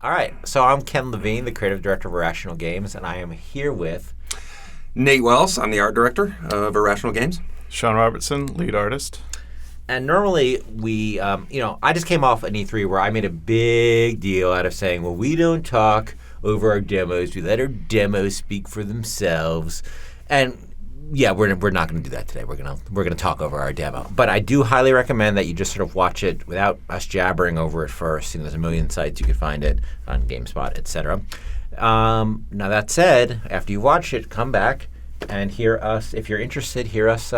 All right, so I'm Ken Levine, the creative director of Irrational Games, and I am here with... Nate Wells. I'm the art director of Irrational Games. Shawn Robertson, lead artist. And normally we, I just came off an E3 where I made a big deal out of saying, well, we don't talk over our demos. We let our demos speak for themselves. And yeah, we're not going to do that today. We're going to talk over our demo. But I do highly recommend that you just sort of watch it without us jabbering over it first. There's a million sites you can find it on GameSpot, etc. Now that said, after you watch it, come back and hear us. If you're interested, hear us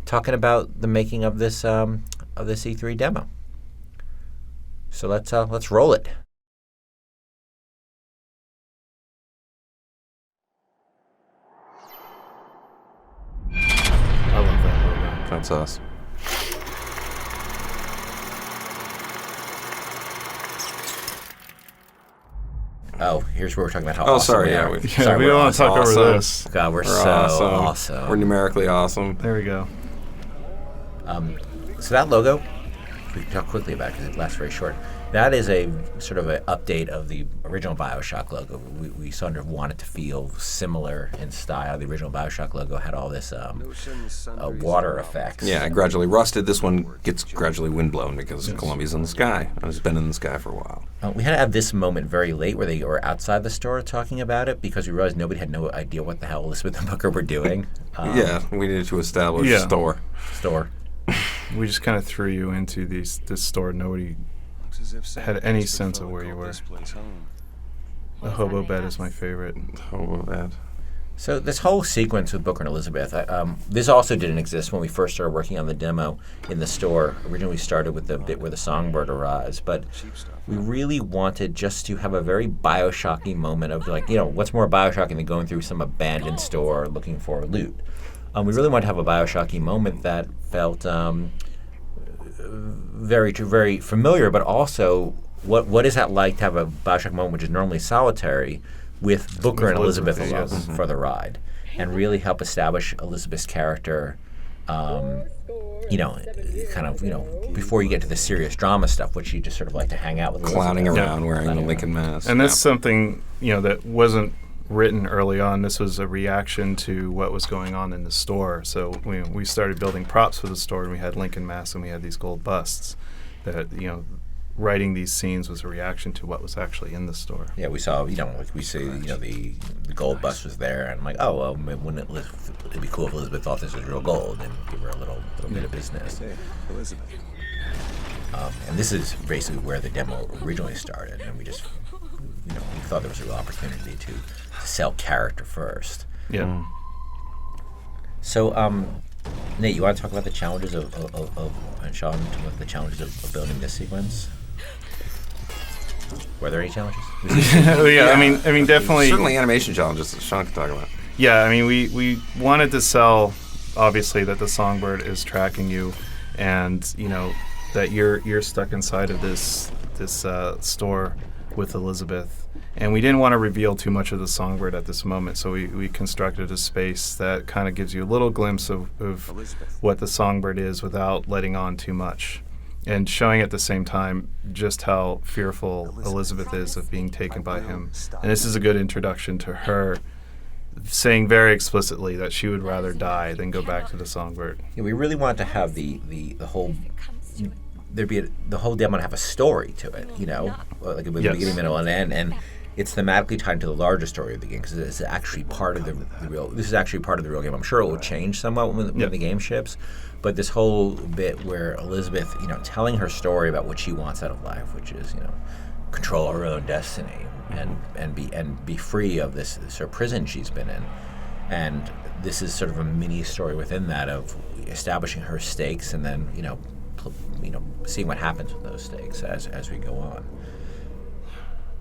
talking about the making of this E3 demo. So let's roll it. I love that logo. That's us. Oh, here's where we're talking about how Oh, awesome sorry. we Yeah, are. we We don't want to talk awesome. over this. God, we're so awesome. We're numerically awesome. There we go. So that logo, we can talk quickly about it because it lasts very short. That is a sort of an update of the original BioShock logo. We sort of wanted to feel similar in style. The original BioShock logo had all this water effects. Yeah, it gradually rusted. This one gets gradually windblown because Columbia's in the sky. It's been in the sky for a while. We had to have this moment very late where they were outside the store talking about it because we realized nobody had no idea what the hell Elizabeth and Booker were doing. Yeah, we needed to establish a store. We just kind of threw you into this store. Nobody had any sense of where you were. The hobo bed is my favorite. Hobo bed. So this whole sequence with Booker and Elizabeth, this also didn't exist when we first started working on the demo in the store. Originally we started with the bit where the songbird arrives, but we really wanted just to have a very BioShocky moment of what's more BioShocking than going through some abandoned store looking for loot. We really wanted to have a BioShocky moment that felt very, very familiar, but also what is that like to have a BioShock moment which is normally solitary with Booker and Elizabeth alone for the ride, and really help establish Elizabeth's character, before you get to the serious drama stuff, which you just sort of like to hang out with Clowning Elizabeth. around wearing the Lincoln mask. And that's something, that wasn't written early on. This was a reaction to what was going on in the store. So we started building props for the store, and we had Lincoln masks and we had these gold busts that, writing these scenes was a reaction to what was actually in the store. Yeah, we saw, we see, the gold bust was there, and I'm like, oh, well, wouldn't it'd be cool if Elizabeth thought this was real gold and give her a little bit of business. And this is basically where the demo originally started, and we just, we thought there was a real opportunity to sell character first. Yeah. So, Nate, you want to talk about the challenges and Shawn, talk about the challenges of building this sequence? Were there any challenges? Yeah, I mean, definitely. Certainly animation challenges that Shawn can talk about. Yeah, I mean, we wanted to sell, obviously, that the songbird is tracking you, and that you're stuck inside of this store with Elizabeth. And we didn't want to reveal too much of the songbird at this moment, so we constructed a space that kind of gives you a little glimpse of what the songbird is without letting on too much, and showing at the same time just how fearful Elizabeth is of being taken by him. And this is a good introduction to her saying very explicitly that she would rather die than go back to the songbird. Yeah, we really wanted to have the whole... the whole demo to have a story to it, like a beginning, middle, and end, and it's thematically tied to the larger story of the game because it's actually part of the real. This is actually part of the real game. I'm sure it will change somewhat when the game ships, but this whole bit where Elizabeth, telling her story about what she wants out of life, which is, control her own destiny and be free of this sort of prison she's been in, and this is sort of a mini story within that of establishing her stakes and then seeing what happens with those stakes as we go on.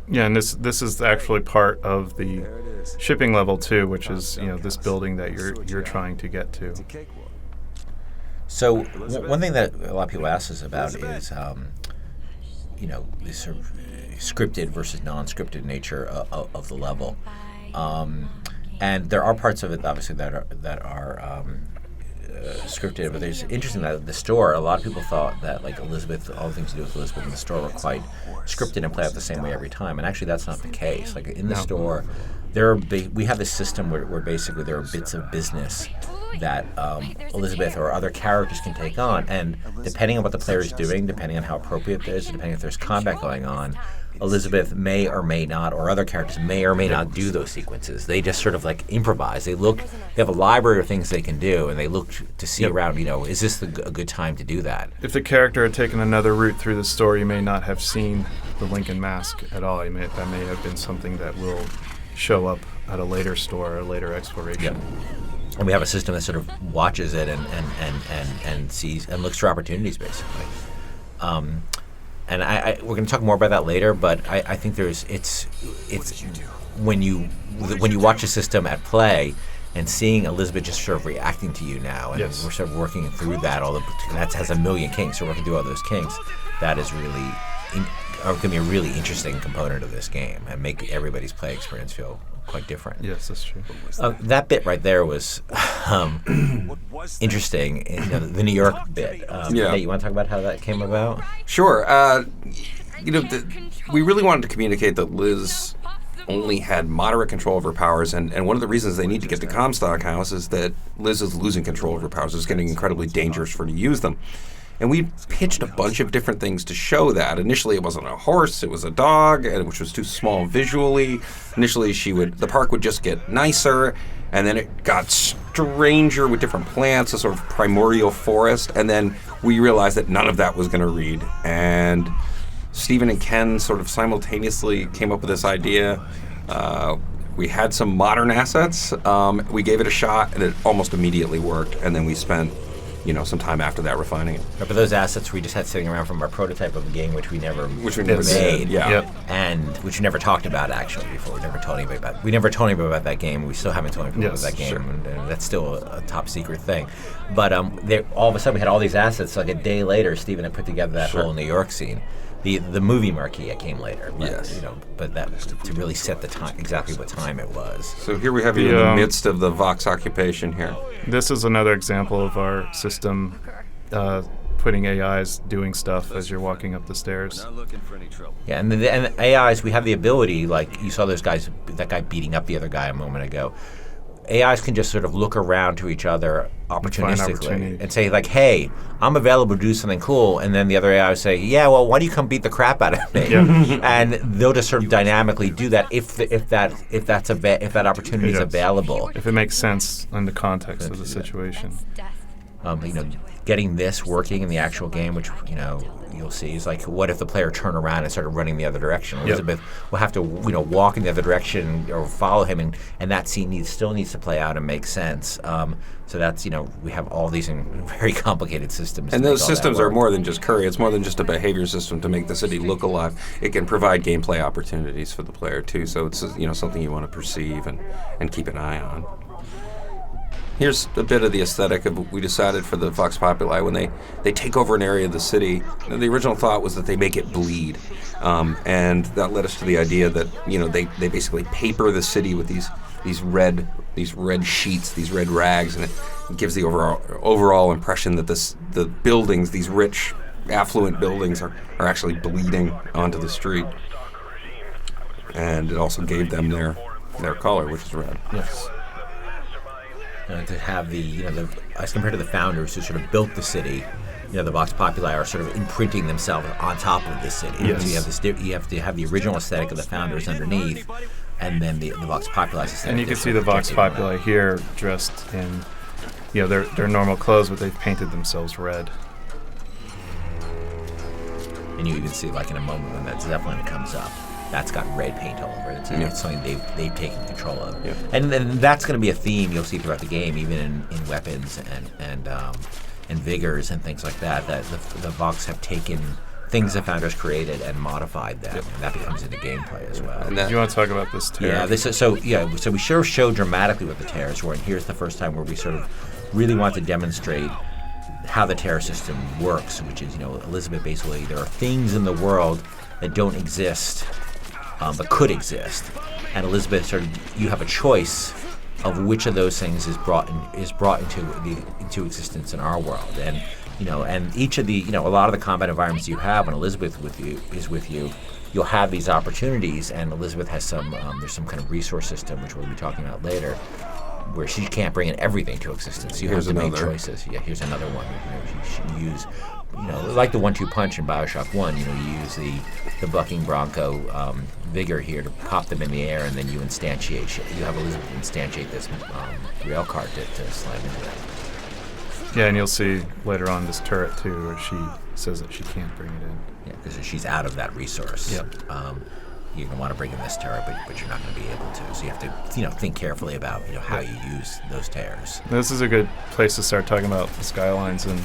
Yeah, and this is actually part of the shipping level too, which is this building that you're trying to get to. So one thing that a lot of people ask us about is this sort of scripted versus non-scripted nature of the level, and there are parts of it obviously that are scripted, but it's interesting that the store, a lot of people thought that like Elizabeth, all the things to do with Elizabeth in the store were quite scripted and play out the same way every time, and actually that's not the case. Like in the store, we have this system where basically there are bits of business that Elizabeth or other characters can take on, and depending on what the player is doing, depending on how appropriate it is, depending if there's combat going on, Elizabeth may or may not, or other characters may or may not do those sequences. They just sort of like improvise. They have a library of things they can do, and they look to see around, is this a good time to do that? If the character had taken another route through the story, you may not have seen the Lincoln mask at all. That may have been something that will show up at a later store or a later exploration. Yep. And we have a system that sort of watches it and sees and looks for opportunities, basically. And we're going to talk more about that later, but I think it's when you watch a system at play and seeing Elizabeth just sort of reacting to you now, and we're sort of working through that. That has a million kinks, so we're working through all those kinks. That is really going to be a really interesting component of this game and make everybody's play experience feel quite different. Yes, that's true. That bit right there was interesting. The New York bit. Nate, you want to talk about how that came about? Sure. We really wanted to communicate that Liz only had moderate control of her powers, and one of the reasons they need to get to Comstock House is that Liz is losing control of her powers. It's getting incredibly dangerous for her to use them. And we pitched a bunch of different things to show that. Initially, it wasn't a horse; it was a dog, which was too small visually. Initially, the park would just get nicer, and then it got stranger with different plants, a sort of primordial forest. And then we realized that none of that was going to read. And Stephen and Ken sort of simultaneously came up with this idea. We had some modern assets. We gave it a shot, and it almost immediately worked. And then we spent some time after that refining it. But those assets we just had sitting around from our prototype of the game, which we never made, and which we never talked about actually before. We never told anybody about that game. We still haven't told anybody about that game, sure. and that's still a top secret thing. But all of a sudden we had all these assets. Like a day later, Stephen had put together that whole New York scene. The movie marquee came later, but, but that to really set the time, exactly what time it was. So here we have you in the midst of the Vox occupation here. This is another example of our system putting AIs doing stuff as you're walking up the stairs. Yeah, and the AIs, we have the ability, like you saw that guy beating up the other guy a moment ago. AIs can just sort of look around to each other opportunistically and say, like, hey, I'm available to do something cool. And then the other AI would say, yeah, well, why don't you come beat the crap out of me? Yeah. And they'll just sort of dynamically do that if that opportunity is available. If it makes sense in the context of the situation. Getting this working in the actual game, which, you'll see, is like, what if the player turned around and started running the other direction? Elizabeth will have to, walk in the other direction or follow him, and that scene still needs to play out and make sense. So that's, we have all these very complicated systems. And those systems are more than just curry. It's more than just a behavior system to make the city look alive. It can provide gameplay opportunities for the player, too. So it's, something you want to perceive and keep an eye on. Here's a bit of the aesthetic of what we decided for the Vox Populi. When they take over an area of the city, the original thought was that they make it bleed. And that led us to the idea that, they basically paper the city with these red sheets, these red rags, and it gives the overall impression that the buildings, these rich, affluent buildings, are actually bleeding onto the street. And it also gave them their color, which is red. Yes. To have as compared to the founders who sort of built the city, the Vox Populi are sort of imprinting themselves on top of the city. Yes. So you have to have the original aesthetic of the founders underneath, and then the Vox Populi aesthetic. And you can see the Vox Populi here dressed in, their normal clothes, but they've painted themselves red. And you even see, like in a moment when that Zeppelin comes up, that's got red paint all over it. It's something they've taken control of. Yeah. And that's going to be a theme you'll see throughout the game, even in weapons and vigors and things like that. That the Vox have taken things the founders created and modified them, and that becomes into gameplay as well. Do you want to talk about this tear? Yeah. So we sure show dramatically what the tears were, and here's the first time where we sort of really want to demonstrate how the tear system works, which is, Elizabeth, basically, there are things in the world that don't exist, but could exist. And Elizabeth, you have a choice of which of those things is brought into existence in our world. And and each of the a lot of the combat environments you have when Elizabeth is with you, you'll have these opportunities, and Elizabeth has there's some kind of resource system which we'll be talking about later, where she can't bring in everything to existence. You have to make choices. Yeah, here's another one. She use, like the 1-2 punch in BioShock 1. You use the bucking bronco vigor here to pop them in the air, and then you instantiate. You have Elizabeth instantiate this rail cart to slam into them. Yeah, and you'll see later on this turret too, where she says that she can't bring it in. Yeah, because she's out of that resource. Yep. You're going to want to bring in this turret, but you're not going to be able to. So you have to, think carefully about, how you use those tears. This is a good place to start talking about the Skylines and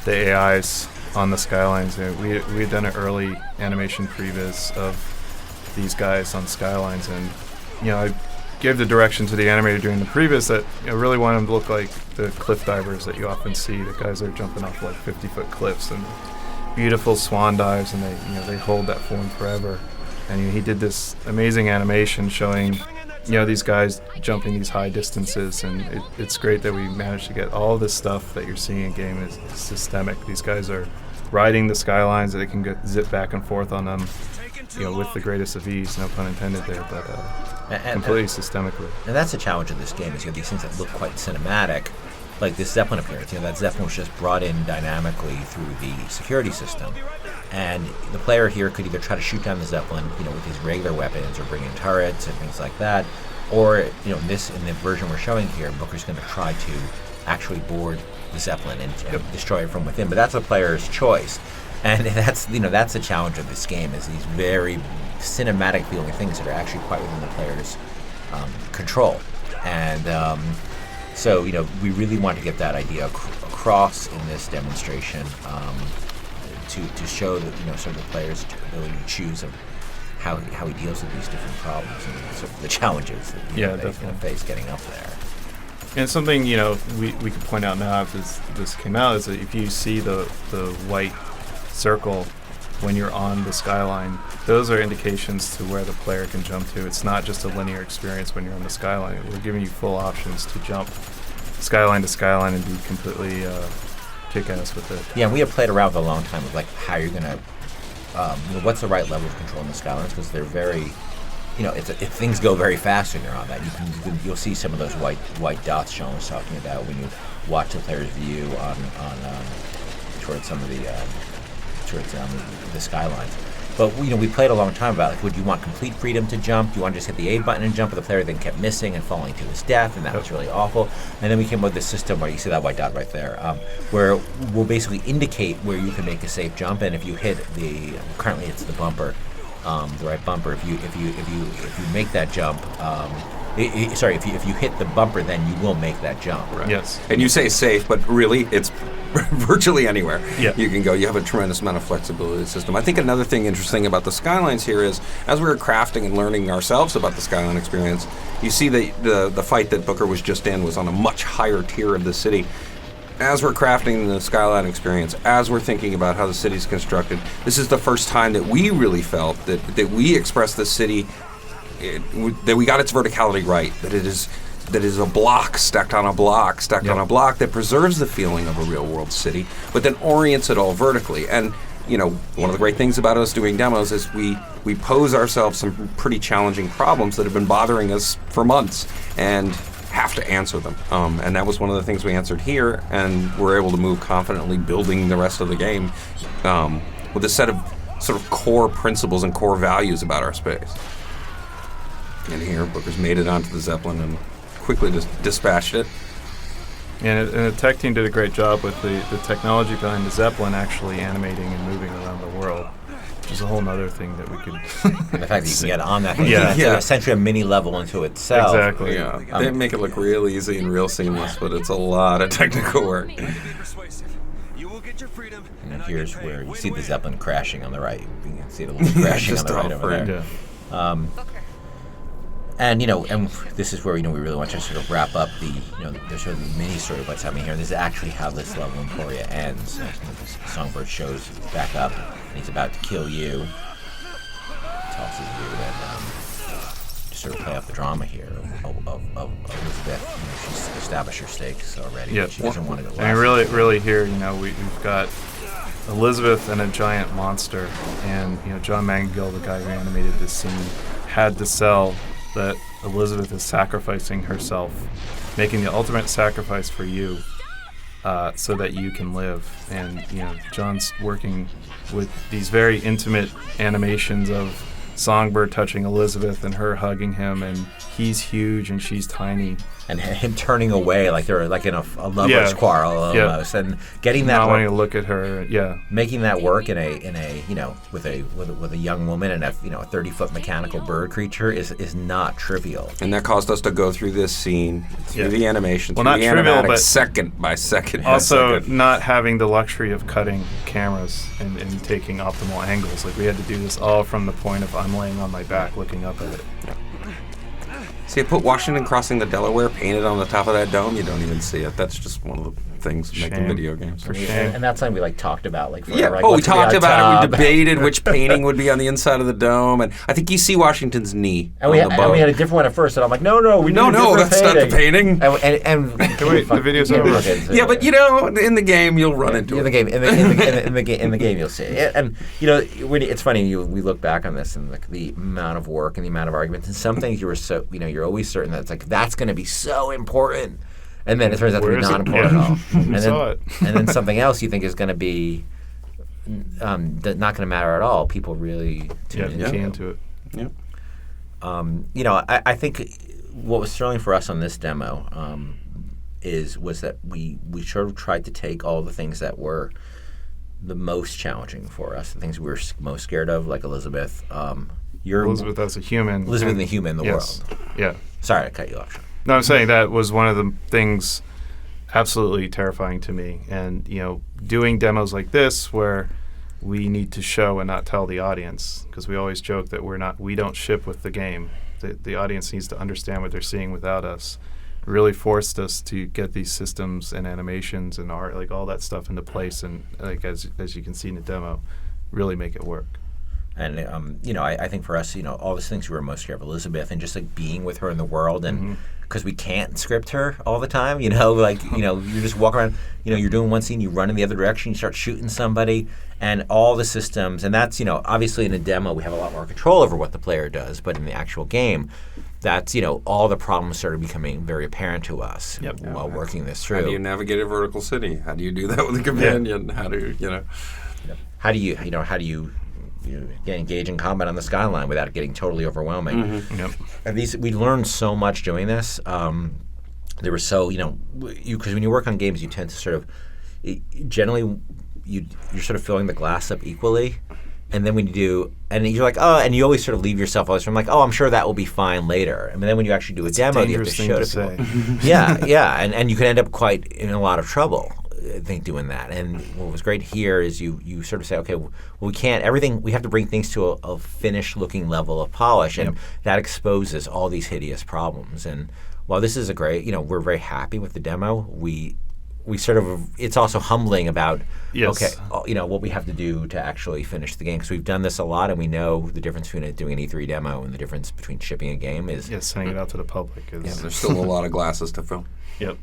the AIs on the Skylines. We had done an early animation previs of these guys on Skylines, and I gave the direction to the animator during the previs that I really want them to look like the cliff divers that you often see. The guys are jumping off like 50-foot cliffs and beautiful swan dives, and they hold that form forever. And he did this amazing animation showing, these guys jumping these high distances, and it's great that we managed to get all this stuff that you're seeing in game is systemic. These guys are riding the Skylines, that they can zip back and forth on them, with the greatest of ease, no pun intended there, but completely systemically. And that's the challenge of this game, is you have these things that look quite cinematic, like this Zeppelin appearance. That Zeppelin was just brought in dynamically through the security system. And the player here could either try to shoot down the Zeppelin, with his regular weapons, or bring in turrets and things like that, or in the version we're showing here, Booker's going to try to actually board the Zeppelin and destroy it from within. But that's a player's choice, and that's that's the challenge of this game, is these very cinematic feeling things that are actually quite within the player's control. And so we really want to get that idea across in this demonstration. To show that sort of the player's ability to choose of how he deals with these different problems and sort of the challenges that he's going to face getting up there. And something we could point out now after this came out is that if you see the white circle when you're on the Skyline, those are indications to where the player can jump to. It's not just a linear experience when you're on the Skyline. We're giving you full options to jump Skyline to Skyline and be completely kick-ass with it. Yeah, and we have played around for a long time with how you're going to, what's the right level of control in the Skylines, because they're very, if things go very fast when you're on that, you'll see some of those white dots Shawn was talking about when you watch the player's view on towards some of the Skylines. But we played a long time about would you want complete freedom to jump? Do you want to just hit the A button and jump? But the player then kept missing and falling to his death, and that was really awful. And then we came up with this system where you see that white dot right there, where we'll basically indicate where you can make a safe jump. And if you hit currently it's the bumper, the right bumper. If you make that jump, if you hit the bumper, then you will make that jump. Right. Yes. And you say safe, but really it's virtually anywhere. Yeah. You can go. You have a tremendous amount of flexibility in the system. I think another thing interesting about the Skylines here is, as we were crafting and learning ourselves about the Skyline experience, you see that the fight that Booker was just in was on a much higher tier of the city. As we're crafting the Skyline experience, as we're thinking about how the city's constructed, this is the first time that we really felt that we expressed the city, that we got its verticality right, that it is a block stacked on a block stacked on a block that preserves the feeling of a real world city, but then orients it all vertically. And one of the great things about us doing demos is we pose ourselves some pretty challenging problems that have been bothering us for months and have to answer them. And that was one of the things we answered here, and we're able to move confidently building the rest of the game with a set of sort of core principles and core values about our space. And here, Booker's made it onto the Zeppelin and quickly dispatched it. And the tech team did a great job with the technology behind the Zeppelin actually animating and moving around the world, which is a whole other thing that we could... And the fact that you can get on that thing, Yeah. it's essentially a mini level into itself. Exactly. Yeah, they make it look real easy and real seamless, but it's a lot of technical work. And here's where you see the Zeppelin crashing on the right. You can see the little crashing on the right over there. Yeah. And and this is where we really want to sort of wrap up the there's sort of the mini story of what's happening here. This is actually how this level in Emporia ends. Songbird shows back up, and he's about to kill you, tosses you, and sort of play out the drama here of Elizabeth. She's established her stakes already. Yeah. She doesn't want to go. And really here, we've got Elizabeth and a giant monster, and John Mangill, the guy who animated this scene, had to sell that Elizabeth is sacrificing herself, making the ultimate sacrifice for you, so that you can live. And John's working with these very intimate animations of Songbird touching Elizabeth and her hugging him, and he's huge and she's tiny. And him turning away like they're like in a lover's quarrel almost, and getting that not wanting to look at her, making that work in a with a young woman and a 30-foot mechanical bird creature is not trivial. And that caused us to go through this scene, through the animation, well, through the trivial, animatic, but second by second. Also, not having the luxury of cutting cameras and taking optimal angles. Like we had to do this all from the point of I'm laying on my back looking up at it. See, I put Washington crossing the Delaware painted on the top of that dome. You don't even see it. That's just one of the things making video games. For shame. And that's something we talked about. We talked about it. We debated which painting would be on the inside of the dome, and I think you see Washington's knee. And we had a different one at first, and I'm like, no, that's not the painting. And the video's over. Yeah, but in the game you'll run into it. In the game you'll see it. And it's funny. We look back on this and the amount of work and the amount of arguments, and some things you were so you're always certain that it's like that's going to be so important. And then it turns out to be not important at all. And then something else you think is going to be not going to matter at all. People really tune into it. Yep. I think what was thrilling for us on this demo was that we sort of tried to take all the things that were the most challenging for us, the things we were most scared of, like Elizabeth. Elizabeth as a human. Elizabeth the human in the world. Yeah. Sorry, I cut you off. No, I'm saying that was one of the things absolutely terrifying to me. And, doing demos like this where we need to show and not tell the audience, because we always joke that we don't ship with the game. The audience needs to understand what they're seeing without us. Really forced us to get these systems and animations and art, like all that stuff into place, and as you can see in the demo, really make it work. And I think for us, all these things we were most scared of Elizabeth, and just being with her in the world, and because we can't script her all the time, you just walk around, you're doing one scene, you run in the other direction, you start shooting somebody, and all the systems, and that's obviously in a demo we have a lot more control over what the player does, but in the actual game, that's all the problems started becoming very apparent to us while working this through. How do you navigate a vertical city? How do you do that with a companion? How do you engage in combat on the Skyline without it getting totally overwhelming? And we learned so much doing this. There was because when you work on games, you tend to sort of generally you're sort of filling the glass up equally. And then when you do, and you're like, and you always sort of leave yourself always from like, I'm sure that will be fine later. And then when you actually do a demo, you have to show to people. And you can end up quite in a lot of trouble, I think, doing that. And what was great here is you sort of say, okay, well, we can't, everything, we have to bring things to a finished looking level of polish, and that exposes all these hideous problems. And while this is a great, we're very happy with the demo, we sort of, it's also humbling about, what we have to do to actually finish the game, because we've done this a lot, and we know the difference between doing an E3 demo and the difference between shipping a game is... sending it out to the public is... there's still a lot of glasses to fill. Yep.